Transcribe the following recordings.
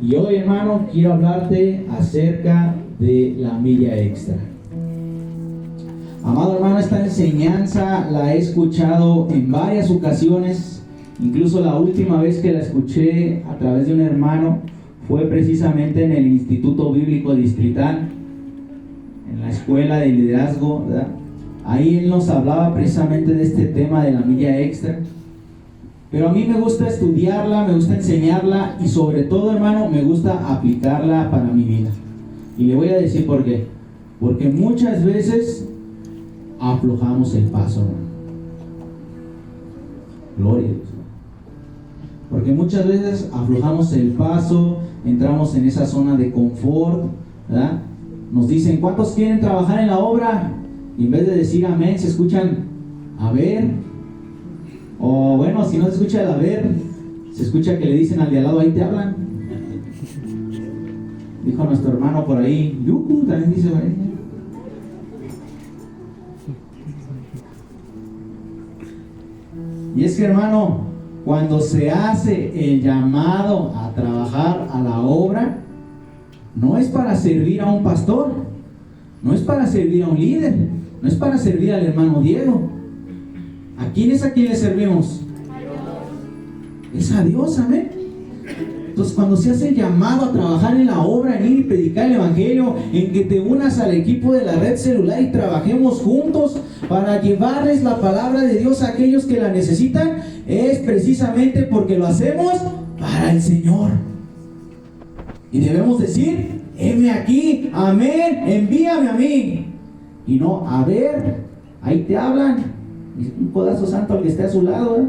Y hoy, hermano, quiero hablarte acerca de la milla extra. Amado hermano, esta enseñanza la he escuchado en varias ocasiones. Incluso la última vez que la escuché a través de un hermano fue precisamente en el Instituto Bíblico Distrital, en la escuela de liderazgo, ¿verdad? Ahí él nos hablaba precisamente de este tema de la milla extra. Pero a mí me gusta estudiarla, me gusta enseñarla y sobre todo, hermano, me gusta aplicarla para mi vida. Y le voy a decir por qué. Porque muchas veces aflojamos el paso, hermano. Gloria a Dios. Porque muchas veces aflojamos el paso, entramos en esa zona de confort, ¿verdad? Nos dicen, ¿cuántos quieren trabajar en la obra? Y en vez de decir amén, se escuchan a ver. O bueno, si no se escucha el a ver, se escucha que le dicen al de al lado, ahí te hablan. Dijo nuestro hermano por ahí, yucu, también dice por ahí. Y es que, hermano, cuando se hace el llamado a trabajar a la obra, no es para servir a un pastor, no es para servir a un líder, no es para servir al hermano Diego. ¿A quién es a quien le servimos? Es a Dios, amén. Entonces, cuando se hace el llamado a trabajar en la obra, en ir y predicar el evangelio, en que te unas al equipo de la red celular y trabajemos juntos para llevarles la palabra de Dios a aquellos que la necesitan, es precisamente porque lo hacemos para el Señor. Y debemos decir, heme aquí, amén, envíame a mí. Y no, a ver, ahí te hablan. Un codazo santo al que esté a su lado, ¿eh?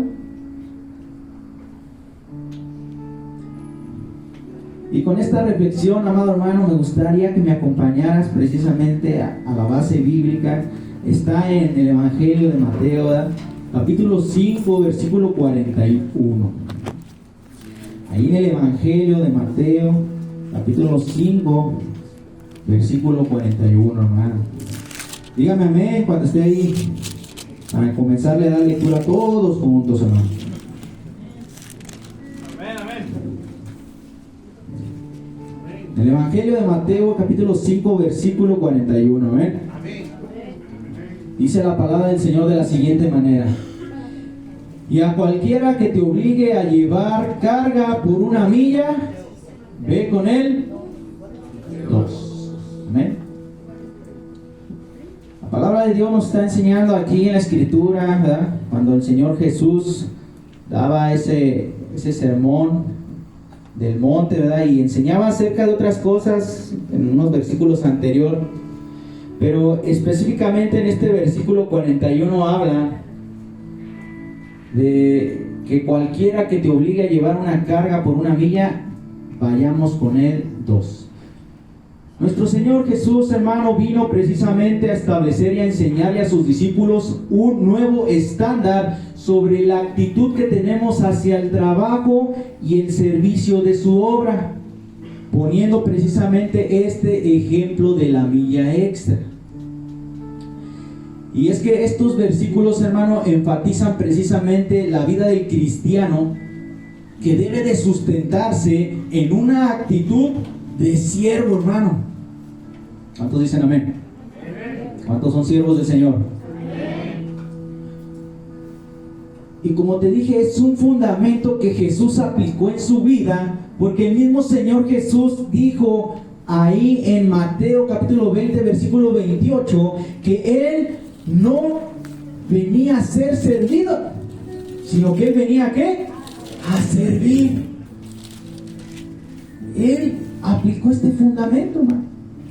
Y con esta reflexión, amado hermano, me gustaría que me acompañaras precisamente a la base bíblica. Está en el Evangelio de Mateo, ¿verdad? Capítulo 5, versículo 41. Ahí en el Evangelio de Mateo, capítulo 5, versículo 41, hermano. Dígame amén cuando esté ahí, para comenzarle a dar lectura todos juntos, hermano. Amén, amén. El Evangelio de Mateo, capítulo 5, versículo 41, amén. Dice la palabra del Señor de la siguiente manera: y a cualquiera que te obligue a llevar carga por una milla, ve con él 2. Amén. La palabra de Dios nos está enseñando aquí en la Escritura, ¿verdad? Cuando el Señor Jesús daba ese sermón del monte, ¿verdad? Y enseñaba acerca de otras cosas en unos versículos anteriores. Pero específicamente en este versículo 41 habla de que cualquiera que te obligue a llevar una carga por una milla, vayamos con él 2. Nuestro Señor Jesús, hermano, vino precisamente a establecer y a enseñarle a sus discípulos un nuevo estándar sobre la actitud que tenemos hacia el trabajo y el servicio de su obra, poniendo precisamente este ejemplo de la milla extra. Y es que estos versículos, hermano, enfatizan precisamente la vida del cristiano, que debe de sustentarse en una actitud de siervo, hermano. ¿Cuántos dicen amén? ¿Cuántos son siervos del Señor? Y como te dije, es un fundamento que Jesús aplicó en su vida, porque el mismo Señor Jesús dijo ahí en Mateo capítulo 20, versículo 28, que Él no venía a ser servido, sino que Él venía ¿a qué? A servir. Él aplicó este fundamento, hermano.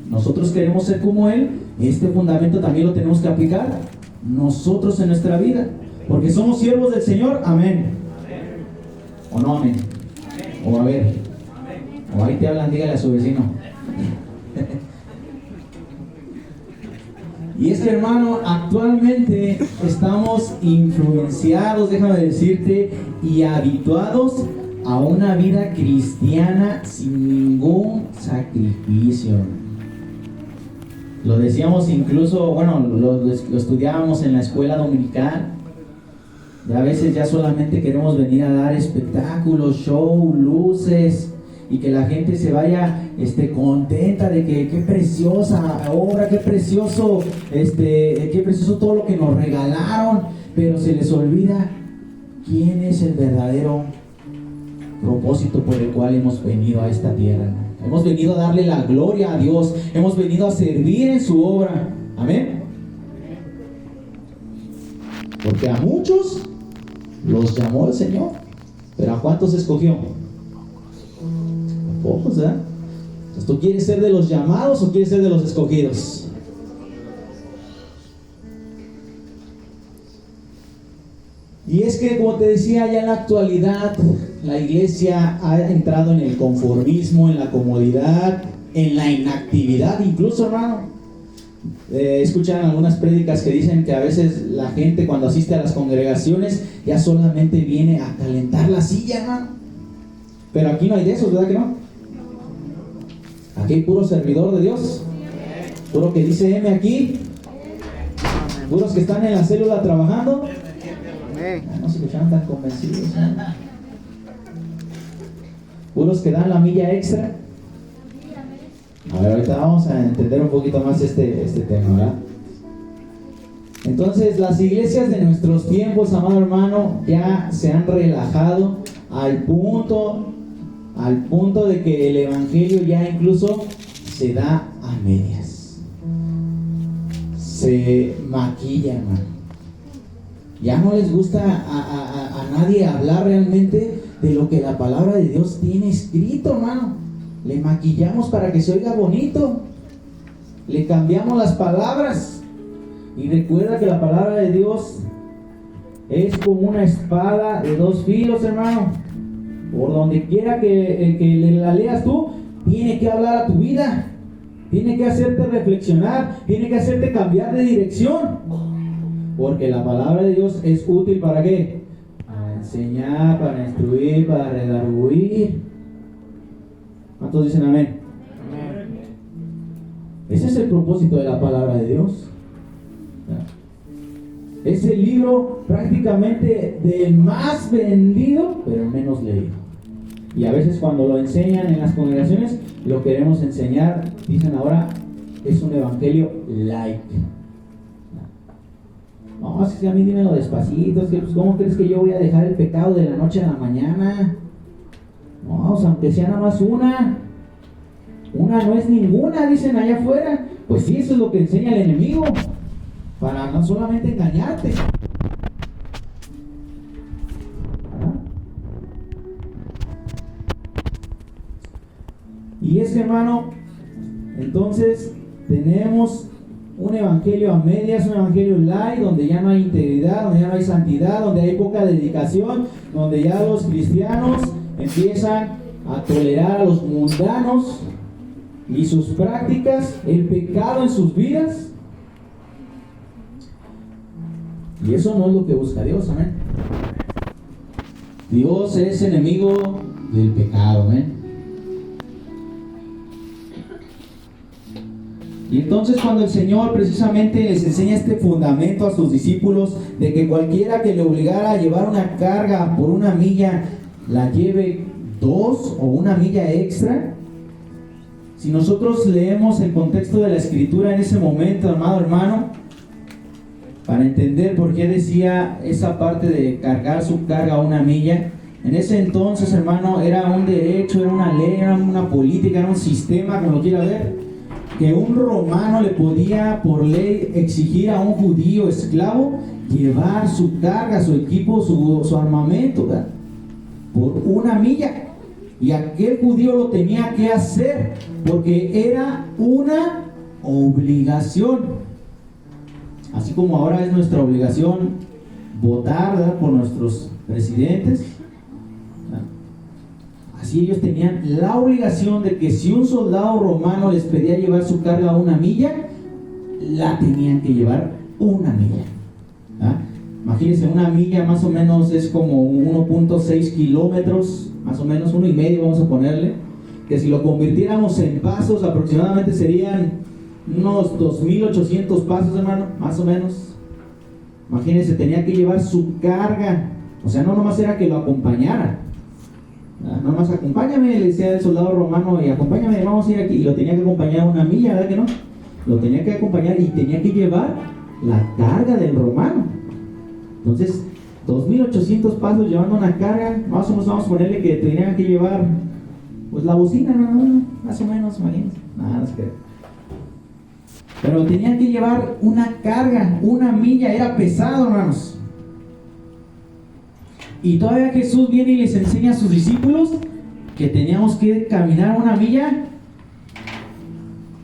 Nosotros queremos ser como Él. Este fundamento también lo tenemos que aplicar nosotros en nuestra vida, porque somos siervos del Señor. Amén. ¿O no amén? O a ver, o ahí te hablan, dígale a su vecino. Y es que, hermano, actualmente estamos influenciados, déjame decirte, y habituados a una vida cristiana sin ningún sacrificio. Lo decíamos incluso, bueno, lo estudiábamos en la escuela dominical. Y a veces ya solamente queremos venir a dar espectáculos, show, luces, y que la gente se vaya contenta de que qué preciosa obra, qué precioso todo lo que nos regalaron, pero se les olvida quién es el verdadero propósito por el cual hemos venido a esta tierra, ¿no? Hemos venido a darle la gloria a Dios, hemos venido a servir en su obra. Amén. Porque a muchos los llamó el Señor, pero ¿a cuántos escogió? A pocos, ¿verdad? Entonces, ¿tú quieres ser de los llamados o quieres ser de los escogidos? Y es que, como te decía, ya en la actualidad la iglesia ha entrado en el conformismo, en la comodidad, en la inactividad, incluso, hermano. Escuchan algunas prédicas que dicen que a veces la gente cuando asiste a las congregaciones ya solamente viene a calentar la silla, hermano. Pero aquí no hay de eso, ¿verdad que no? Aquí hay puro servidor de Dios, puro que dice M aquí, puros que están en la célula trabajando. No se escucharon tan convencidos, ¿no? Puros que dan la milla extra. A ver, ahorita vamos a entender un poquito más este tema, ¿verdad? Entonces, las iglesias de nuestros tiempos, amado hermano, ya se han relajado al punto de que el evangelio ya incluso se da a medias. Se maquilla, hermano. Ya no les gusta a nadie hablar realmente de lo que la palabra de Dios tiene escrito, hermano. Le maquillamos para que se oiga bonito. Le cambiamos las palabras. Y recuerda que la palabra de Dios es como una espada de dos filos, hermano. Por donde quiera que la leas tú, tiene que hablar a tu vida. Tiene que hacerte reflexionar. Tiene que hacerte cambiar de dirección. Porque la palabra de Dios es útil ¿para qué? Para enseñar, para instruir, para redarguir. ¿Cuántos dicen amén? Amén. Ese es el propósito de la palabra de Dios. Es el libro prácticamente del más vendido, pero menos leído. Y a veces cuando lo enseñan en las congregaciones, lo queremos enseñar, dicen ahora, es un evangelio light. No, es que a mí dímelo despacito, es que pues, ¿cómo crees que yo voy a dejar el pecado de la noche a la mañana? No, o sea, aunque sea nada más una no es ninguna, dicen allá afuera. Pues sí, eso es lo que enseña el enemigo, para no solamente engañarte. ¿Verdad? Y es que, hermano, entonces tenemos un evangelio a medias, un evangelio light, donde ya no hay integridad, donde ya no hay santidad, donde hay poca dedicación, donde ya los cristianos empiezan a tolerar a los mundanos y sus prácticas, el pecado en sus vidas. Y eso no es lo que busca Dios, amén. Dios es enemigo del pecado, amén. Y entonces cuando el Señor precisamente les enseña este fundamento a sus discípulos de que cualquiera que le obligara a llevar una carga por una milla, la lleve 2 o una milla extra. Si nosotros leemos el contexto de la escritura en ese momento, amado hermano, para entender por qué decía esa parte de cargar su carga a una milla, en ese entonces, hermano, era un derecho, era una ley, era una política, era un sistema, como lo quiera ver, que un romano le podía por ley exigir a un judío esclavo llevar su carga, su equipo, su armamento, ¿verdad? Por una milla. Y aquel judío lo tenía que hacer porque era una obligación. Así como ahora es nuestra obligación votar, ¿verdad?, por nuestros presidentes, ¿verdad? Así ellos tenían la obligación de que si un soldado romano les pedía llevar su carga a una milla, la tenían que llevar una milla, ¿verdad? Imagínense, una milla más o menos es como 1.6 kilómetros, más o menos 1,5 vamos a ponerle, que si lo convirtiéramos en pasos aproximadamente serían unos 2,800 pasos, hermano, más o menos. Imagínense, tenía que llevar su carga, o sea, no nomás era que lo acompañara, Nada más acompáñame, le decía el soldado romano, y acompáñame, vamos a ir aquí. Y lo tenía que acompañar una milla, ¿verdad que no? Lo tenía que acompañar y tenía que llevar la carga del romano. Entonces, 2.800 pasos llevando una carga, más o menos vamos a ponerle que tenían que llevar, pues la bocina, ¿no? Más o menos, imagínense. Nada, es que... Pero tenían que llevar una carga, una milla, era pesado, hermanos. Y todavía Jesús viene y les enseña a sus discípulos que teníamos que caminar una milla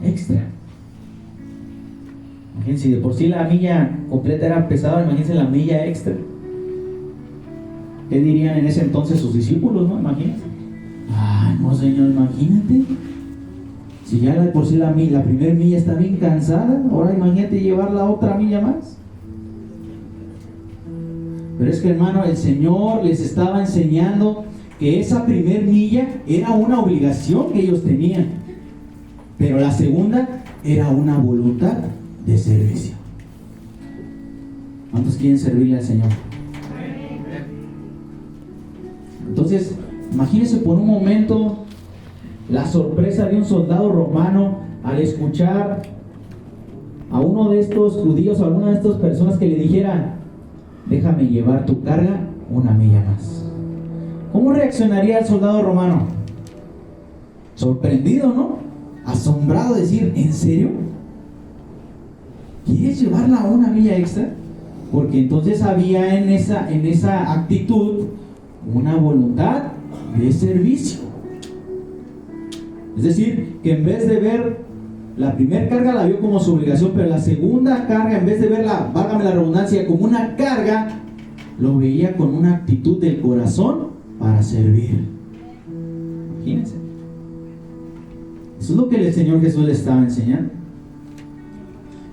extra. Imagínense, de por sí la milla completa era pesada, imagínense la milla extra. ¿Qué dirían en ese entonces sus discípulos, no? Imagínense. Ay, no, Señor, imagínate. Si ya de por sí la primera milla está bien cansada, ahora imagínate llevar la otra milla más. Pero es que, hermano, el Señor les estaba enseñando que esa primer milla era una obligación que ellos tenían, pero la segunda era una voluntad de servicio. ¿Cuántos quieren servirle al Señor? Entonces, imagínense por un momento la sorpresa de un soldado romano al escuchar a uno de estos judíos, a alguna de estas personas que le dijera: déjame llevar tu carga una milla más. ¿Cómo reaccionaría el soldado romano? Sorprendido, ¿no? Asombrado, decir: ¿en serio? ¿Quieres llevarla a una milla extra? Porque entonces había en esa actitud una voluntad de servicio. Es decir, que en vez de ver la primera carga la vio como su obligación, pero la segunda carga, en vez de verla, válgame la redundancia, como una carga, lo veía con una actitud del corazón para servir. Imagínense. Eso es lo que el Señor Jesús le estaba enseñando.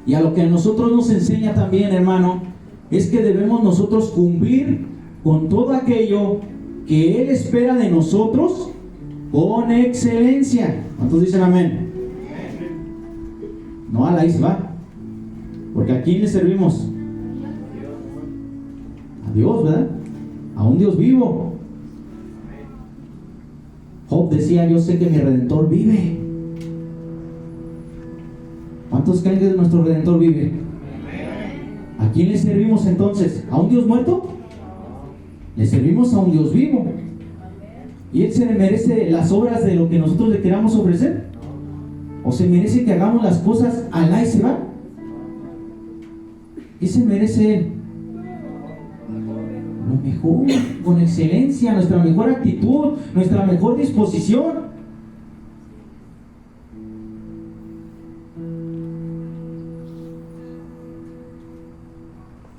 Y a lo que a nosotros nos enseña también, hermano, es que debemos nosotros cumplir con todo aquello que Él espera de nosotros con excelencia. ¿Cuántos dicen amén? No a la isla, porque ¿a quién le servimos? A Dios, ¿verdad? A un Dios vivo. Job decía: yo sé que mi Redentor vive. ¿Cuántos creen que nuestro Redentor vive? ¿A quién le servimos entonces? ¿A un Dios muerto? Le servimos a un Dios vivo. ¿Y Él se merece las obras de lo que nosotros le queramos ofrecer? ¿O se merece que hagamos las cosas alá y se va? ¿Qué se merece Él? Lo mejor, con excelencia, nuestra mejor actitud, nuestra mejor disposición.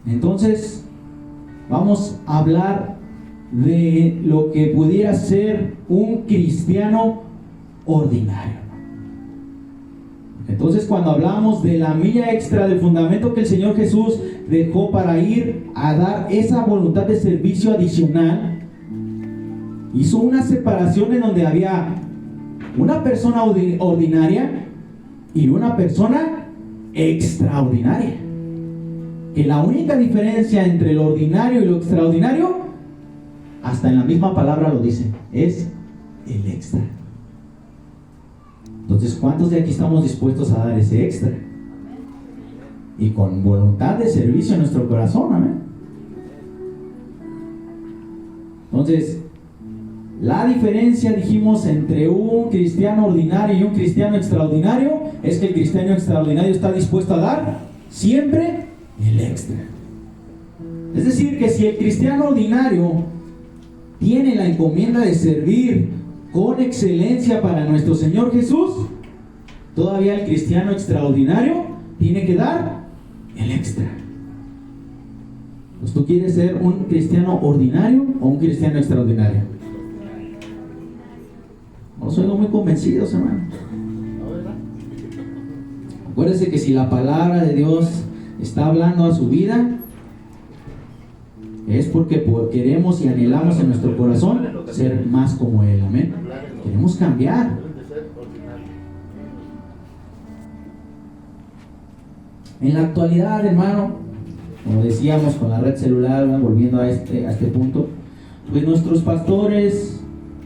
Entonces, vamos a hablar de lo que pudiera ser un cristiano ordinario. Entonces, cuando hablamos de la milla extra del fundamento que el Señor Jesús dejó para ir a dar esa voluntad de servicio adicional, hizo una separación en donde había una persona ordinaria y una persona extraordinaria. Que la única diferencia entre lo ordinario y lo extraordinario, hasta en la misma palabra lo dice, es el extra. Entonces, ¿cuántos de aquí estamos dispuestos a dar ese extra? Y con voluntad de servicio en nuestro corazón, amén. Entonces, la diferencia, dijimos, entre un cristiano ordinario y un cristiano extraordinario es que el cristiano extraordinario está dispuesto a dar siempre el extra. Es decir, que si el cristiano ordinario tiene la encomienda de servir con excelencia para nuestro Señor Jesús, todavía el cristiano extraordinario tiene que dar el extra. Pues, ¿tú quieres ser un cristiano ordinario o un cristiano extraordinario? No soy muy convencidos, hermano. Acuérdese que si la palabra de Dios está hablando a su vida, es porque queremos y anhelamos en nuestro corazón ser más como Él, amén. Queremos cambiar. En la actualidad, hermano, como decíamos con la red celular, volviendo a este punto, pues nuestros pastores,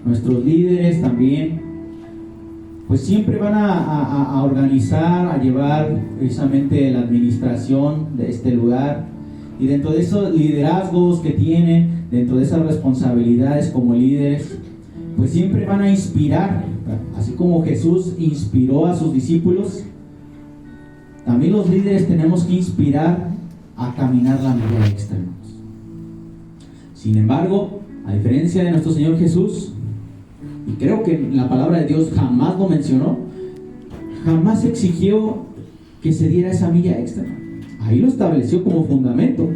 nuestros líderes también, pues siempre van a organizar, a llevar precisamente la administración de este lugar. Y dentro de esos liderazgos que tienen, dentro de esas responsabilidades como líderes, pues siempre van a inspirar, así como Jesús inspiró a sus discípulos. También los líderes tenemos que inspirar a caminar la milla extra. Sin embargo, a diferencia de nuestro Señor Jesús, y creo que la palabra de Dios jamás lo mencionó, jamás exigió que se diera esa milla extra. Ahí lo estableció como fundamento: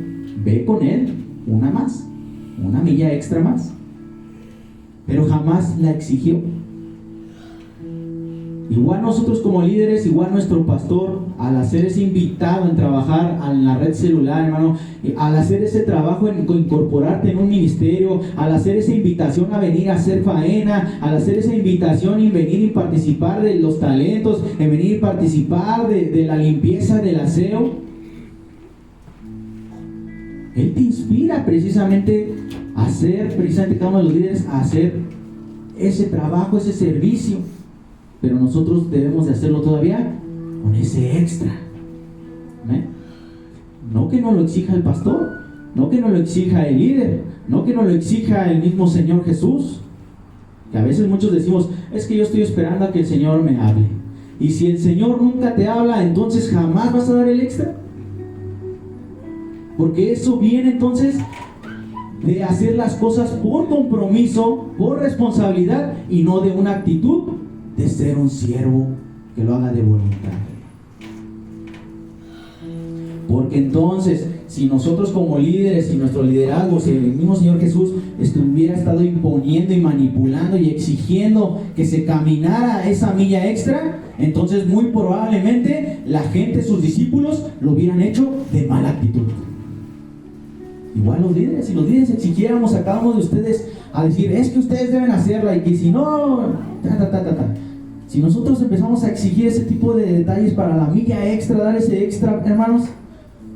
ve con Él una milla extra más. Pero jamás la exigió. Igual nosotros como líderes, igual nuestro pastor, al hacer ese invitado en trabajar en la red celular, hermano, al hacer ese trabajo en incorporarte en un ministerio, al hacer esa invitación a venir a hacer faena, al hacer esa invitación en venir y participar de los talentos, en venir y participar de la limpieza, del aseo, Él te inspira precisamente a hacer, precisamente cada uno de los líderes, a hacer ese trabajo, ese servicio. Pero nosotros debemos de hacerlo todavía con ese extra. ¿Eh? No que no lo exija el pastor, no que no lo exija el líder, no que no lo exija el mismo Señor Jesús. Que a veces muchos decimos: es que yo estoy esperando a que el Señor me hable. Y si el Señor nunca te habla, entonces jamás vas a dar el extra. Porque eso viene entonces de hacer las cosas por compromiso, por responsabilidad, y no de una actitud de ser un siervo que lo haga de voluntad. Porque entonces, si nosotros como líderes y nuestro liderazgo, si el mismo Señor Jesús hubiera estado imponiendo y manipulando y exigiendo que se caminara esa milla extra, entonces muy probablemente la gente, sus discípulos, lo hubieran hecho de mala actitud. Igual los líderes, si los líderes exigiéramos a cada uno de ustedes a decir: es que ustedes deben hacerla, y que si no, si nosotros empezamos a exigir ese tipo de detalles para la milla extra, dar ese extra, hermanos,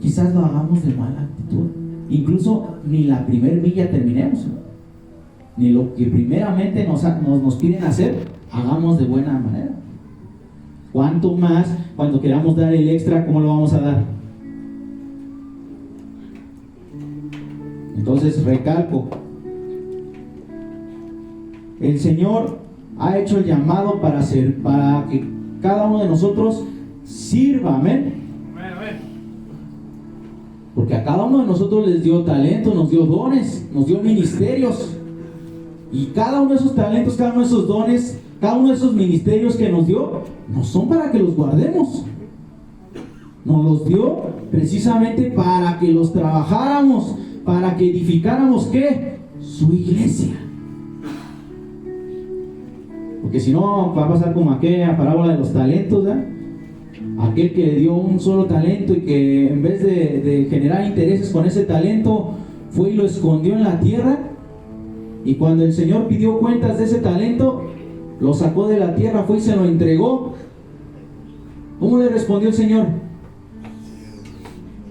quizás lo hagamos de mala actitud. Incluso ni la primer milla terminemos, ¿no? Ni lo que primeramente nos piden hacer, hagamos de buena manera. ¿Cuánto más cuando queramos dar el extra, cómo lo vamos a dar? Entonces recalco, el Señor ha hecho el llamado para que cada uno de nosotros sirva, amén. Porque a cada uno de nosotros les dio talento, nos dio dones, nos dio ministerios. Y cada uno de esos talentos, cada uno de esos dones, cada uno de esos ministerios que nos dio, no son para que los guardemos. Nos los dio precisamente para que los trabajáramos, para que edificáramos, ¿qué? Su iglesia. Porque si no, va a pasar como aquella parábola de los talentos, ¿verdad? Aquel que le dio un solo talento y que en vez de generar intereses con ese talento, fue y lo escondió en la tierra. Y cuando el Señor pidió cuentas de ese talento, lo sacó de la tierra, fue y se lo entregó. ¿Cómo le respondió el Señor?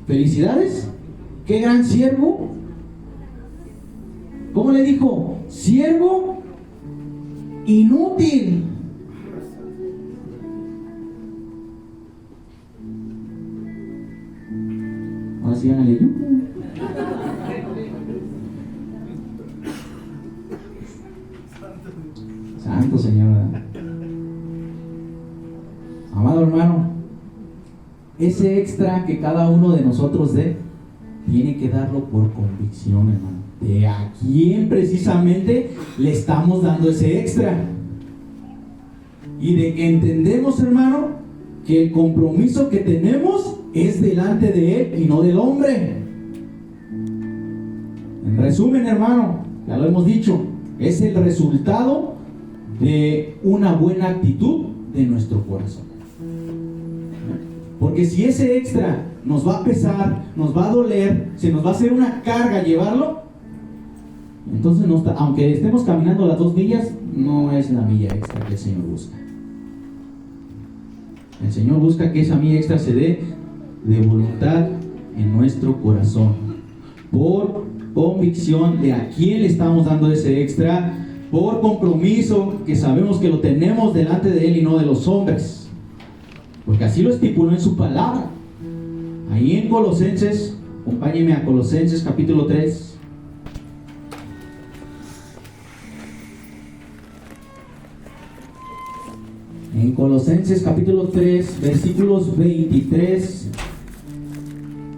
¡Felicidades! ¡Qué gran siervo! ¿Cómo le dijo? ¡Siervo inútil! Ahora sí, háganle yo. Santo Señor. Amado hermano, ese extra que cada uno de nosotros dé, tiene que darlo por convicción, hermano. ¿De a quién precisamente le estamos dando ese extra? Y de que entendemos, hermano, que el compromiso que tenemos es delante de Él y no del hombre. En resumen, hermano, ya lo hemos dicho, es el resultado de una buena actitud de nuestro corazón. Porque si ese extra nos va a pesar, nos va a doler, se nos va a hacer una carga llevarlo, entonces no está, aunque estemos caminando las 2 millas, no es la milla extra que el Señor busca. El Señor busca que esa milla extra se dé de voluntad en nuestro corazón, por convicción de a quién le estamos dando ese extra, por compromiso que sabemos que lo tenemos delante de Él y no de los hombres, porque así lo estipuló en su palabra. Ahí en Colosenses, acompáñenme a Colosenses capítulo 3. En Colosenses capítulo 3, versículos 23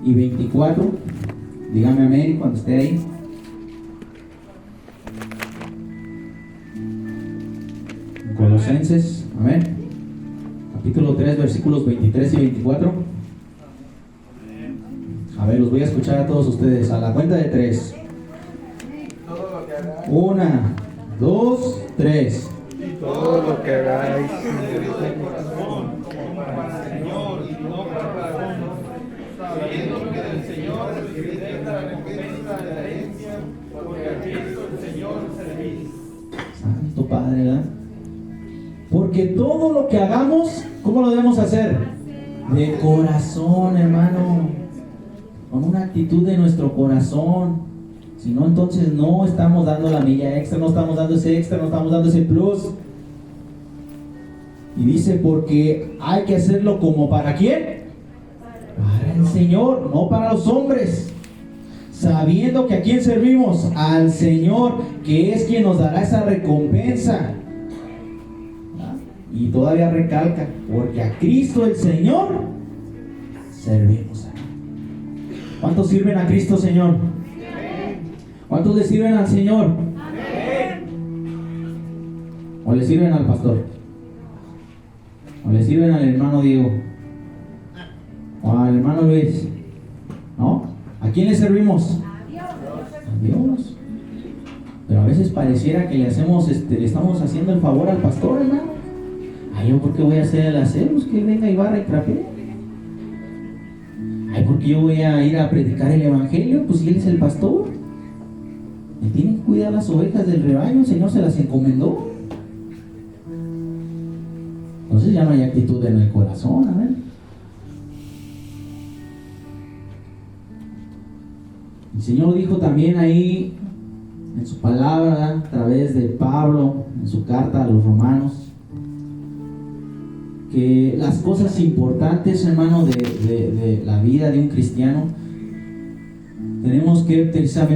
y 24. Dígame amén cuando esté ahí. Colosenses, amén. Capítulo 3, versículos 23 y 24. A ver, los voy a escuchar a todos ustedes a la cuenta de 3. 1, 2, 3. Todo lo que hagáis para el Señor y no para el mundo, sabiendo que del Señor recibiréis la recompensa de la herencia, porque a Cristo el Señor servís. Santo Padre, ¿verdad? Porque todo lo que hagamos, ¿cómo lo debemos hacer? De corazón, hermano, con una actitud de nuestro corazón. Si no, entonces no estamos dando la milla extra, no estamos dando ese extra, no estamos dando ese plus. Y dice, porque hay que hacerlo como ¿para quién? Para el Señor, no para los hombres. Sabiendo que a quién servimos, al Señor, que es quien nos dará esa recompensa. Y todavía recalca, porque a Cristo el Señor servimos. ¿Cuántos sirven a Cristo, Señor? ¿Cuántos le sirven al Señor? ¿O le sirven al pastor? ¿O le sirven al hermano Diego? ¿O al hermano Luis? ¿No? ¿A quién le servimos? A Dios. Pero a veces pareciera que le estamos haciendo el favor al pastor, hermano. Ay, ¿yo por qué voy a hacer el aseo? Pues que venga y barra y trapee. Ay, ¿por qué yo voy a ir a predicar el evangelio? Pues si él es el pastor. Me tienen que cuidar las ovejas del rebaño, el Señor se las encomendó. Entonces ya no hay actitud en el corazón, a ver. El Señor dijo también ahí en su palabra, a través de Pablo, en su carta a los romanos, que las cosas importantes, hermano, de la vida de un cristiano, tenemos que precisamente